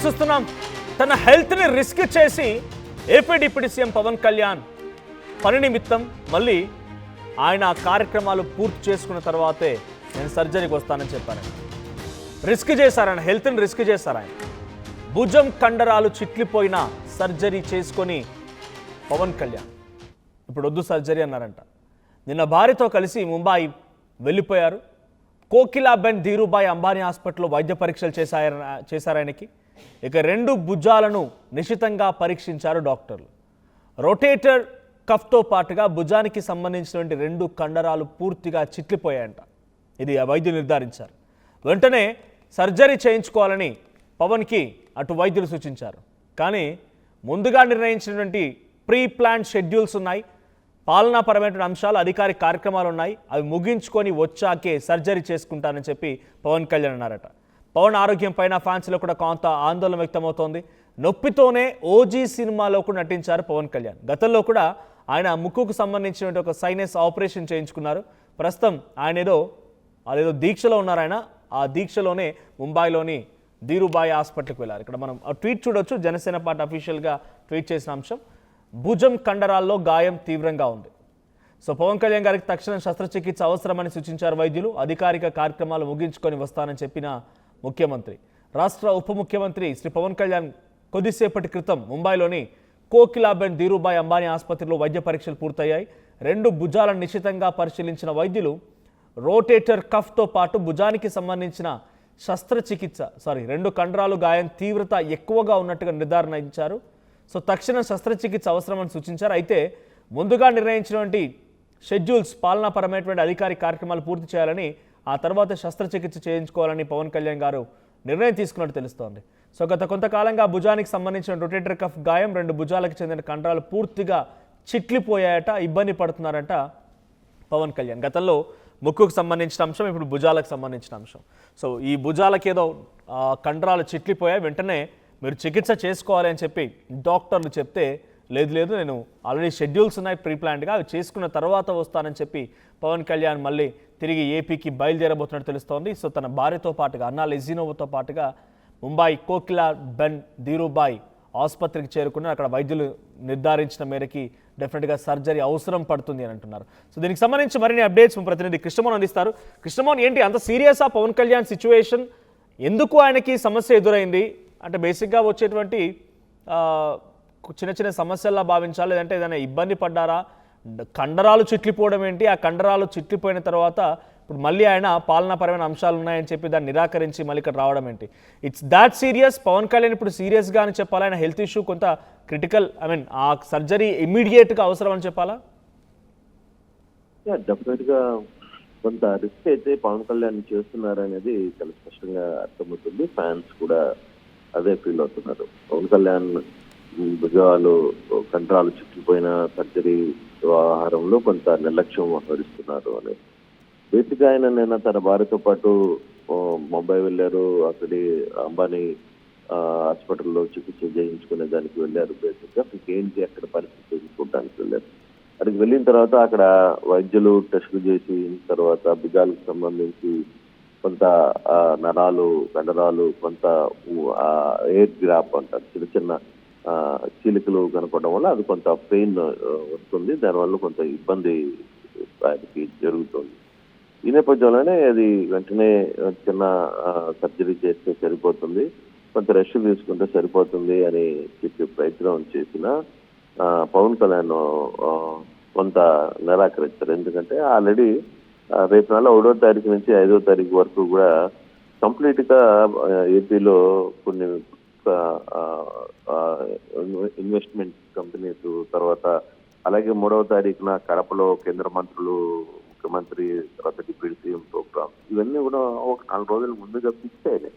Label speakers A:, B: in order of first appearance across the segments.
A: చూస్తున్నాం. తన హెల్త్ని రిస్క్ చేసి AP deputy CM Pawan Kalyan పని నిమిత్తం మళ్ళీ ఆయన కార్యక్రమాలు పూర్తి చేసుకున్న తర్వాతే నేను సర్జరీకి వస్తానని చెప్పారు. రిస్క్ చేశారు, ఆయన హెల్త్ని రిస్క్ చేశారు. ఆయన భుజం కండరాలు చిట్లిపోయిన సర్జరీ చేసుకొని పవన్ కళ్యాణ్ ఇప్పుడు వద్దు సర్జరీ అన్నారంట. నిన్న భార్యతో కలిసి ముంబై వెళ్ళిపోయారు. కోకిలాబెన్ ధీరుభాయ్ అంబానీ హాస్పిటల్లో వైద్య పరీక్షలు చేశారు ఆయనకి. ఇక 2 భుజాలను నిశితంగా పరీక్షించారు డాక్టర్లు. రొటేటర్ కఫ్తో పాటుగా భుజానికి సంబంధించినటువంటి 2 కండరాలు పూర్తిగా చిట్లిపోయాయంట. ఇది వైద్యులు నిర్ధారించారు. వెంటనే సర్జరీ చేయించుకోవాలని పవన్కి అటు వైద్యులు సూచించారు. కానీ ముందుగా నిర్ణయించినటువంటి ప్రీ ప్లాన్ షెడ్యూల్స్ ఉన్నాయి, పాలనాపరమైన అంశాలు, అధికారిక కార్యక్రమాలు ఉన్నాయి. అవి ముగించుకొని వచ్చాకే సర్జరీ చేసుకుంటానని చెప్పి పవన్ కళ్యాణ్ అన్నారట. పవన్ ఆరోగ్యం పైన ఫ్యాన్స్లో కూడా కొంత ఆందోళన వ్యక్తమవుతోంది. నొప్పితోనే ఓజీ సినిమాలో కూడా నటించారు పవన్ కళ్యాణ్. గతంలో కూడా ఆయన ముక్కుకు సంబంధించిన ఒక సైనస్ ఆపరేషన్ చేయించుకున్నారు. ప్రస్తుతం ఆయన అదేదో దీక్షలో ఉన్నారు. ఆయన ఆ దీక్షలోనే ముంబైలోని ధీరుభాయ్ హాస్పిటల్కి వెళ్ళారు. ఇక్కడ మనం ఆ ట్వీట్ చూడొచ్చు. జనసేన పార్టీ అఫీషియల్గా ట్వీట్ చేసిన అంశం, భుజం కండరాల్లో గాయం తీవ్రంగా ఉంది. సో పవన్ కళ్యాణ్ గారికి తక్షణ శస్త్రచికిత్స అవసరమని సూచించారు వైద్యులు. అధికారిక కార్యక్రమాలు ముగించుకొని వస్తానని చెప్పిన ముఖ్యమంత్రి. రాష్ట్ర ఉప ముఖ్యమంత్రి శ్రీ పవన్ కళ్యాణ్ కొద్దిసేపటి క్రితం ముంబైలోని కోకిలాబెన్ ధీరుభాయ్ అంబానీ ఆసుపత్రిలో వైద్య పరీక్షలు పూర్తయ్యాయి. 2 భుజాలను నిశితంగా పరిశీలించిన వైద్యులు రోటేటర్ కఫ్తో పాటు భుజానికి సంబంధించిన శస్త్రచికిత్స 2 కండరాలు గాయం తీవ్రత ఎక్కువగా ఉన్నట్టుగా నిర్ధారించారు. సో తక్షణ శస్త్రచికిత్స అవసరమని సూచించారు. అయితే ముందుగా నిర్ణయించినటువంటి షెడ్యూల్స్, పాలనాపరమైనటువంటి అధికారిక కార్యక్రమాలు పూర్తి చేయాలని, ఆ తర్వాత శస్త్రచికిత్స చేయించుకోవాలని పవన్ కళ్యాణ్ గారు నిర్ణయం తీసుకున్నట్టు తెలుస్తోంది. సో గత కొంతకాలంగా భుజానికి సంబంధించిన రొటేటర్ కఫ్ గాయం, 2 భుజాలకు చెందిన కండరాలు పూర్తిగా చిట్లిపోయాయట, ఇబ్బంది పడుతున్నారట పవన్ కళ్యాణ్. గతంలో ముక్కుకు సంబంధించిన అంశం, ఇప్పుడు భుజాలకు సంబంధించిన అంశం. సో ఈ భుజాలకు ఏదో కండరాలు చిట్లిపోయాయి, వెంటనే మీరు చికిత్స చేసుకోవాలి అని చెప్పి డాక్టర్లు చెప్తే, లేదు నేను ఆల్రెడీ షెడ్యూల్స్ ఉన్నాయి ప్రీ ప్లాన్డ్గా, అవి చేసుకున్న తర్వాత వస్తానని చెప్పి పవన్ కళ్యాణ్ మళ్ళీ తిరిగి ఏపీకి బయలుదేరబోతున్నట్టు తెలుస్తోంది. సో తన భార్యతో పాటుగా అన్నా లెజినోవాతో పాటుగా ముంబై కోకిలాబెన్ ధీరుభాయ్ ఆసుపత్రికి చేరుకున్నారు. అక్కడ వైద్యులు నిర్ధారించిన మేరకి డెఫినెట్గా సర్జరీ అవసరం పడుతుంది అని అంటున్నారు. సో దీనికి సంబంధించి మరిన్ని అప్డేట్స్ మా ప్రతినిధి కృష్ణమోహన్ అందిస్తారు. కృష్ణమోహన్, ఏంటి అంత సీరియసా పవన్ కళ్యాణ్ సిచ్యువేషన్? ఎందుకు ఆయనకి సమస్య ఎదురైంది? అంటే బేసిక్గా వచ్చేటువంటి చిన్న సమస్యల్లా భావించాలి, లేదంటే ఏదైనా ఇబ్బంది పడ్డారా? కండరాలు చిట్లిపోవడం ఏంటి? ఆ కండరాలు చిట్లిపోయిన తర్వాత ఇప్పుడు మళ్ళీ ఆయన పాలనాపరమైన అంశాలు ఉన్నాయని చెప్పి దాన్ని నిరాకరించి మళ్ళీ ఇక్కడ రావడం ఏంటి? It's that serious? Pawan Kalyan ఇప్పుడు సీరియస్గా అని చెప్పాలా? ఆయన హెల్త్ ఇష్యూ కొంత క్రిటికల్, ఆ సర్జరీ ఇమ్మీడియట్గా అవసరం అని చెప్పాలా?
B: డెఫినెట్గా కొంత రిస్క్ అయితే పవన్ కళ్యాణ్ చేస్తున్నారు అనేది చాలా స్పష్టంగా అర్థమవుతుంది. ఫ్యాన్స్ కూడా అదే ఫీల్ అవుతున్నారు. పవన్ కళ్యాణ్ భుజాలు కండరాలు చుట్టుకుపోయిన సర్జరీ వ్యవహారంలో కొంత నిర్లక్ష్యం వహిస్తున్నారు అని. బేసిక్గా ఆయన నిన్న తన భార్యతో పాటు ముంబై వెళ్ళారు. అక్కడి అంబానీ హాస్పిటల్లో చికిత్స చేయించుకునే దానికి వెళ్ళారు. బేసిక్గా ఇంకేంటి అక్కడ పరిస్థితి తెలుసుకోవడానికి వెళ్ళారు. అక్కడికి వెళ్ళిన తర్వాత అక్కడ వైద్యులు టెస్టులు చేసి తర్వాత భుజాలకు సంబంధించి కొంత నరాలు, కండరాలు, కొంత ఎయిర్ గ్రాప్ అంటారు, చిన్న చీలికలు కనపడడం వల్ల అది కొంత పెయిన్ వస్తుంది. దానివల్ల కొంత ఇబ్బంది ఆయనకి జరుగుతుంది. ఈ నేపథ్యంలోనే అది వెంటనే చిన్న సర్జరీ చేస్తే సరిపోతుంది, కొంత రెస్ట్ తీసుకుంటే సరిపోతుంది అని చెప్పి ప్రయత్నం చేసిన పవన్ కళ్యాణ్ కొంత నిరాకరించారు. ఎందుకంటే ఆల్రెడీ రేపు నెల 1వ తారీఖు నుంచి 5వ తారీఖు వరకు కూడా కంప్లీట్గా ఏపీలో కొన్ని ఇన్వెస్ట్మెంట్ కంపెనీస్, తర్వాత అలాగే 3వ తారీఖున కడపలో కేంద్ర మంత్రులు, ముఖ్యమంత్రి, తర్వాత డిప్యూటీ సీఎం ప్రోగ్రామ్, ఇవన్నీ కూడా ఒక 4 రోజుల ముందుగా ఫిక్స్ అయినాయి.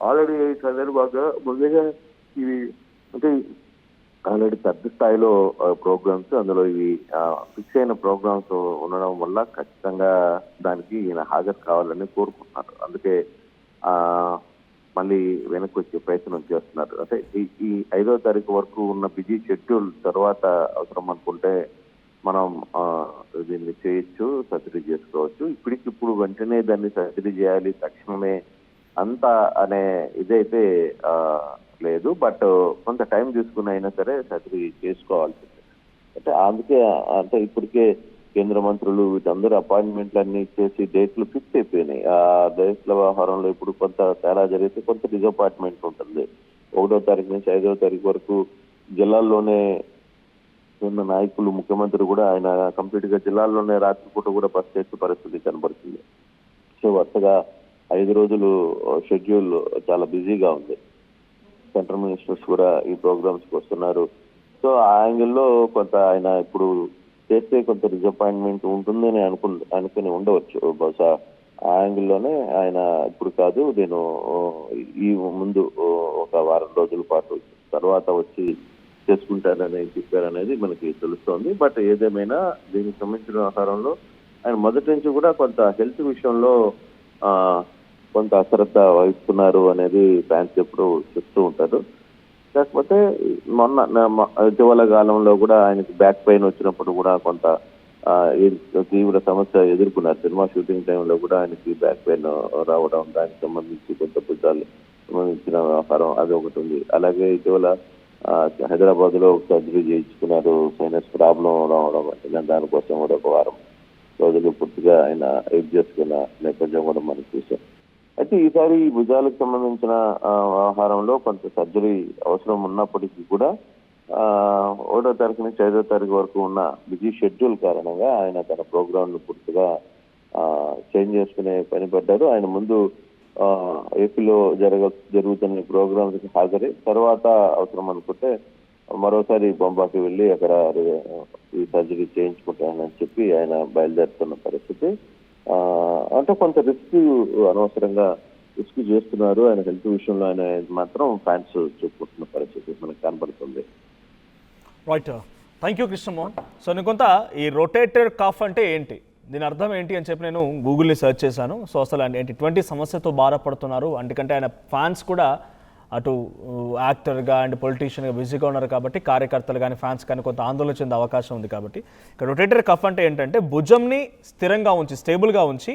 B: ఆల్రెడీ సందర్భంగా ముందుగా ఇవి అంటే ఆల్రెడీ పెద్ద స్థాయిలో ప్రోగ్రామ్స్, అందులో ఇవి ఫిక్స్ అయిన ప్రోగ్రామ్స్ ఉండడం వల్ల ఖచ్చితంగా దానికి ఈయన హాజరు కావాలని కోరుకుంటున్నారు. అందుకే మళ్ళీ వెనక్కి వచ్చే ప్రయత్నం చేస్తున్నారు. అంటే ఈ 5వ తారీఖు వరకు ఉన్న బిజీ షెడ్యూల్ తర్వాత అవసరం అనుకుంటే మనం దీన్ని చేయొచ్చు, సర్జరీ చేసుకోవచ్చు. ఇప్పటికిప్పుడు వెంటనే దాన్ని సర్జరీ చేయాలి, తక్షణమే అంత అనే ఇదైతే లేదు. బట్ కొంత టైం తీసుకుని అయినా సరే సర్జరీ చేసుకోవాల్సింది. అంటే అందుకే అంటే ఇప్పటికే కేంద్ర మంత్రులు వీటందరూ అపాయింట్మెంట్లు అన్ని ఇచ్చేసి డేట్లు ఫిక్స్ అయిపోయినాయి. ఆ డేట్ల వ్యవహారంలో ఇప్పుడు కొంత తేడా జరిగితే కొంత డిసప్పాయింట్మెంట్ ఉంటుంది. 1వ తారీఖు నుంచి 5వ తారీఖు వరకు జిల్లాల్లోనే ఉన్న నాయకులు, ముఖ్యమంత్రి కూడా ఆయన కంప్లీట్ గా జిల్లాల్లోనే రాత్రిపూట కూడా బస్ చేసే పరిస్థితి కనబడుతుంది. సో వరుసగా 5 రోజులు షెడ్యూల్ చాలా బిజీగా ఉంది. సెంట్రల్ మినిస్టర్స్ కూడా ఈ ప్రోగ్రామ్స్ కి వస్తున్నారు. సో ఆ యాంగిల్లో కొంత ఆయన ఇప్పుడు చేస్తే కొంత డిసప్పాయింట్మెంట్ ఉంటుందని అనుకుని ఉండవచ్చు. బహుశా ఆ యాంగిల్లోనే ఆయన ఇప్పుడు కాదు, నేను ఈ ముందు ఒక వారం రోజుల పాటు తర్వాత వచ్చి చేసుకుంటారని చెప్పారనేది మనకి తెలుస్తోంది. బట్ ఏదేమైనా దీనికి సంబంధించిన వ్యవహారంలో ఆయన మొదటి నుంచి కూడా కొంత హెల్త్ విషయంలో కొంత అశ్రద్ధ వహిస్తున్నారు అనేది ఫ్యాన్స్ ఎప్పుడు చెప్తూ ఉంటారు. కాకపోతే ఇటీవల కాలంలో కూడా ఆయనకి బ్యాక్ పెయిన్ వచ్చినప్పుడు కూడా కొంత తీవ్ర సమస్య ఎదుర్కొన్నారు. సినిమా షూటింగ్ టైంలో కూడా ఆయనకి బ్యాక్ పెయిన్ రావడం, దానికి సంబంధించి కొంత భుజాలు సంబంధించిన వ్యవహారం అది ఒకటి ఉంది. అలాగే ఇటీవల హైదరాబాద్ లో సర్జరీ చేయించుకున్నారు, సైనస్ ప్రాబ్లం రావడం. అంటే దానికోసం కూడా ఒక వారం రోజులు పూర్తిగా ఆయన వెయిట్ చేసుకున్న నేపథ్యం కూడా మనం చూసాం. అయితే ఈసారి ఈ భుజాలకు సంబంధించిన వ్యవహారంలో కొంత సర్జరీ అవసరం ఉన్నప్పటికీ కూడా 1వ తారీఖు నుంచి 5వ తారీఖు వరకు ఉన్న బిజీ షెడ్యూల్ కారణంగా ఆయన తన ప్రోగ్రామ్ ను పూర్తిగా చేంజ్ చేసుకునే పని పడ్డారు. ఆయన ముందు ఏపీలో జరుగుతున్న ప్రోగ్రామ్స్ కి హాజరై తర్వాత అవసరం అనుకుంటే మరోసారి బొంబాకి వెళ్ళి అక్కడ ఈ సర్జరీ చేయించుకుంటానని చెప్పి ఆయన బయలుదేరుతున్న పరిస్థితి. అంటే కొంత రిస్క్ అనవసరంగా రిస్క్ చేస్తున్నారు ఆయన హెల్త్ విషయంలో ఆయన మాత్రం ఫ్యాన్స్ చెప్పుకుంటున్న పరిస్థితి మనకు కనబడుతుంది.
A: Right, thank you Krishnamohan. So నేను కొంత ఈ రొటేటర్ కాఫ్ అంటే ఏంటి, దీని అర్థం ఏంటి అని చెప్పి నేను గూగుల్ని సెర్చ్ చేశాను. సో అసలు ఏంటి ఇటువంటి సమస్యతో బాధపడుతున్నారు, అందుకంటే ఆయన ఫ్యాన్స్ కూడా అటు యాక్టర్గా అండ్ పొలిటీషియన్గా బిజీగా ఉన్నారు కాబట్టి కార్యకర్తలు కానీ ఫ్యాన్స్ కానీ కొంత ఆందోళన చెందే అవకాశం ఉంది. కాబట్టి ఇక్కడ రొటేటర్ కఫ్ అంటే ఏంటంటే భుజంని స్థిరంగా ఉంచి స్టేబుల్గా ఉంచి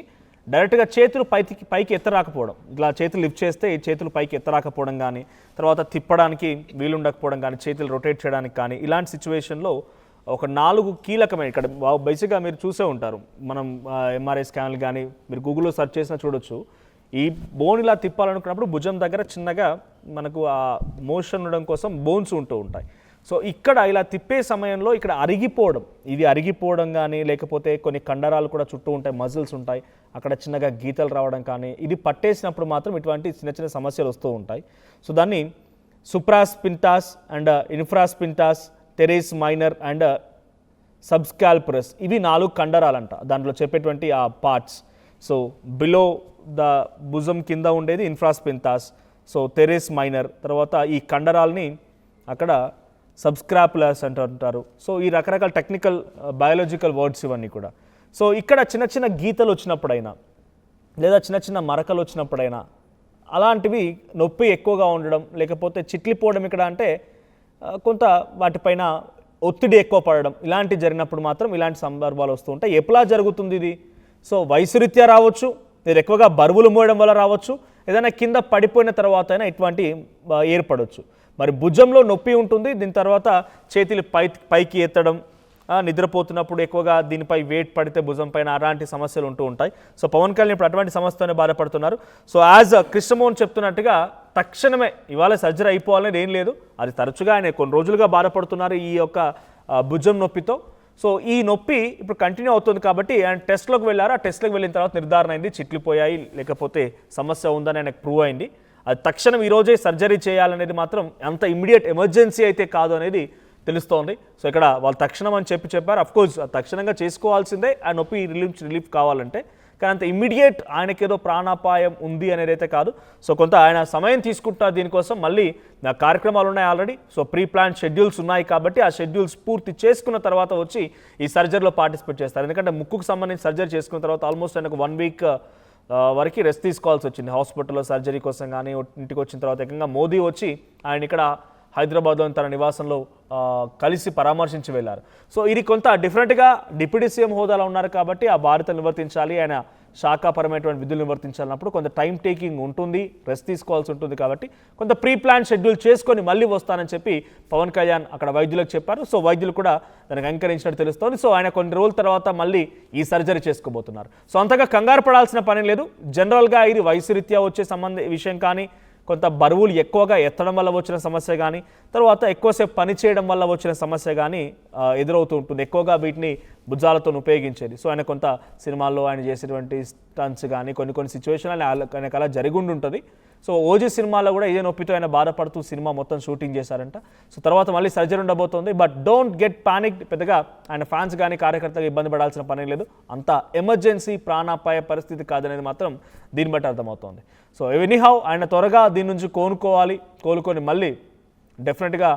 A: డైరెక్ట్గా చేతులు పైకి ఎత్తరాకపోవడం. ఇట్లా చేతులు లిఫ్ట్ చేస్తే ఈ చేతులు పైకి ఎత్తరాకపోవడం కానీ, తర్వాత తిప్పడానికి వీలుండకపోవడం కానీ, చేతులు రొటేట్ చేయడానికి కానీ, ఇలాంటి సిచ్యువేషన్లో ఒక 4 కీలకమైన ఇక్కడ బేసిక్గా మీరు చూసే ఉంటారు. మనం ఎంఆర్ఐ స్కాన్లు కానీ మీరు గూగుల్లో సెర్చ్ చేసినా చూడొచ్చు. ఈ బోన్ ఇలా తిప్పాలనుకున్నప్పుడు భుజం దగ్గర చిన్నగా మనకు ఆ మోషన్ ఉండడం కోసం బోన్స్ ఉంటూ ఉంటాయి. సో ఇక్కడ ఇలా తిప్పే సమయంలో ఇక్కడ ఇది అరిగిపోవడం కానీ, లేకపోతే కొన్ని కండరాలు కూడా చుట్టూ ఉంటాయి, మజిల్స్ ఉంటాయి, అక్కడ చిన్నగా గీతలు రావడం కానీ, ఇది పట్టేసినప్పుడు మాత్రం ఇటువంటి చిన్న చిన్న సమస్యలు వస్తూ ఉంటాయి. సో దాన్ని సుప్రాస్పింటాస్ అండ్ ఇన్ఫ్రాస్పింటాస్, టెరెస్ మైనర్ అండ్ సబ్స్కాల్పరస్, ఇవి 4 కండరాలంట దాంట్లో చెప్పేటువంటి ఆ పార్ట్స్. సో బిలో ద భుజం కింద ఉండేది ఇన్ఫ్రాస్పింటాస్, సో టెరెస్ మైనర్, తర్వాత ఈ కండరాల్ని అక్కడ సబ్స్క్రాపులస్ అంటారు. సో ఈ రకరకాల టెక్నికల్ బయాలజికల్ వర్డ్స్ ఇవన్నీ కూడా. సో ఇక్కడ చిన్న చిన్న గీతలు వచ్చినప్పుడైనా లేదా చిన్న చిన్న మరకలు వచ్చినప్పుడైనా అలాంటివి నొప్పి ఎక్కువగా ఉండడం, లేకపోతే చిట్లిపోవడం ఇక్కడ అంటే కొంత వాటిపైన ఒత్తిడి ఎక్కువ పడడం, ఇలాంటి జరిగినప్పుడు మాత్రం ఇలాంటి సందర్భాలు వస్తూ ఉంటాయి. ఎప్పులా జరుగుతుంది ఇది? సో వయసు రీత్యా రావచ్చు, మీరు ఎక్కువగా బరువులు మోయడం వల్ల రావచ్చు, ఏదైనా కింద పడిపోయిన తర్వాత అయినా ఇటువంటి ఏర్పడవచ్చు. మరి భుజంలో నొప్పి ఉంటుంది, దీని తర్వాత చేతులు పైకి ఎత్తడం, నిద్రపోతున్నప్పుడు ఎక్కువగా దీనిపై వెయిట్ పడితే భుజం పైన అలాంటి సమస్యలు ఉంటూ ఉంటాయి. సో పవన్ కళ్యాణ్ ఇప్పుడు అటువంటి సమస్యతోనే బాధపడుతున్నారు. సో యాజ్ కృష్ణమోహన్ చెప్తున్నట్టుగా తక్షణమే ఇవాళ సర్జరీ అయిపోవాలని ఏం లేదు, అది తరచుగా ఆయన కొన్ని రోజులుగా బాధపడుతున్నారు ఈ యొక్క భుజం నొప్పితో. సో ఈ నొప్పి ఇప్పుడు కంటిన్యూ అవుతుంది కాబట్టి ఆయన టెస్ట్లోకి వెళ్ళారు. ఆ టెస్ట్లోకి వెళ్ళిన తర్వాత నిర్ధారణ అయింది, చిట్లిపోయాయి లేకపోతే సమస్య ఉందని ఆయనకు ప్రూవ్ అయింది. అది తక్షణం ఈరోజే సర్జరీ చేయాలనేది మాత్రం అంత ఇమ్మీడియట్ ఎమర్జెన్సీ అయితే కాదు అనేది తెలుస్తోంది. సో ఇక్కడ వాళ్ళు తక్షణం అని చెప్పారు. అఫ్కోర్స్ తక్షణంగా చేసుకోవాల్సిందే ఆ నొప్పి రిలీఫ్ కావాలంటే, కానీ అంత ఇమ్మీడియట్ ఆయనకేదో ప్రాణాపాయం ఉంది అనేది అయితే కాదు. సో కొంత ఆయన సమయం తీసుకుంటారు దీనికోసం. మళ్ళీ నా కార్యక్రమాలు ఉన్నాయి already. So pre plan schedules ఉన్నాయి కాబట్టి ఆ షెడ్యూల్స్ పూర్తి చేసుకున్న తర్వాత వచ్చి ఈ సర్జరీలో పార్టిసిపేట్ చేస్తారు. ఎందుకంటే ముక్కుకు సంబంధించి సర్జరీ చేసుకున్న తర్వాత ఆల్మోస్ట్ ఆయనకు 1 వీక్ వరకు రెస్ట్ తీసుకోవాల్సి వచ్చింది హాస్పిటల్లో సర్జరీ కోసం. కానీ ఇంటికి వచ్చిన తర్వాత ఏకంగా మోదీ వచ్చి ఆయన ఇక్కడ హైదరాబాద్లోని తన నివాసంలో కలిసి పరామర్శించి వెళ్ళారు. సో ఇది కొంత డిఫరెంట్గా డిప్యూటీ సీఎం హోదాలో ఉన్నారు కాబట్టి ఆ బాధ్యతలు నిర్వర్తించాలి, ఆయన శాఖాపరమైనటువంటి విధులు నిర్వర్తించాలన్నప్పుడు కొంత టైం టేకింగ్ ఉంటుంది, రెస్ట్ తీసుకోవాల్సి ఉంటుంది. కాబట్టి కొంత ప్రీ ప్లాన్ షెడ్యూల్ చేసుకొని మళ్ళీ వస్తానని చెప్పి పవన్ కళ్యాణ్ అక్కడ వైద్యులకు చెప్పారు. సో వైద్యులు కూడా దానికి అంగీకరించినట్టు తెలుస్తోంది. సో ఆయన కొన్ని రోజుల తర్వాత మళ్ళీ ఈ సర్జరీ చేసుకోబోతున్నారు. సో అంతగా కంగారు పడాల్సిన పని లేదు. జనరల్గా ఇది వయసు రీత్యా వచ్చే విషయం కానీ, కొంత బరువులు ఎక్కువగా ఎత్తడం వల్ల వచ్చిన సమస్య కానీ, తర్వాత ఎక్కువసేపు పని చేయడం వల్ల వచ్చిన సమస్య కానీ ఎదురవుతూ ఉంటుంది. ఎక్కువగా వీటిని భుజాలతో ఉపయోగించేది. సో ఆయన కొంత సినిమాల్లో ఆయన చేసేటువంటి స్టంట్స్ కానీ కొన్ని సిచ్యువేషన్లు ఆయనకు అలా జరిగి ఉంటుంది. సో ఓజీ సినిమాలో కూడా ఇదే నొప్పితో ఆయన బాధపడుతూ సినిమా మొత్తం షూటింగ్ చేశారంట. సో తర్వాత మళ్ళీ సర్జరీ ఉండబోతోంది. But don't get panic. పెద్దగా ఆయన ఫ్యాన్స్ కానీ కార్యకర్తగా ఇబ్బంది పడాల్సిన పని లేదు. అంత ఎమర్జెన్సీ ప్రాణాపాయ పరిస్థితి కాదనేది మాత్రం దీన్ని బట్టి అర్థమవుతోంది. సో ఎనీహౌ ఆయన త్వరగా దీని నుంచి కోలుకొని మళ్ళీ డెఫినెట్గా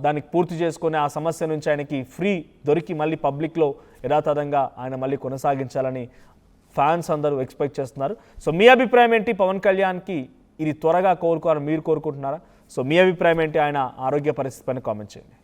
A: దానికి పూర్తి చేసుకొని ఆ సమస్య నుంచి ఆయనకి ఫ్రీ దొరికి మళ్ళీ పబ్లిక్లో యథాతథంగా ఆయన మళ్ళీ కొనసాగించాలని ఫ్యాన్స్ అందరూ ఎక్స్పెక్ట్ చేస్తున్నారు. సో మీ అభిప్రాయం ఏంటి? పవన్ కళ్యాణ్కి ఇది త్వరగా కోలుకోవాలని మీరు కోరుకుంటున్నారా? సో మీ అభిప్రాయం ఏంటి ఆయన ఆరోగ్య పరిస్థితి పైన కామెంట్ చేయండి.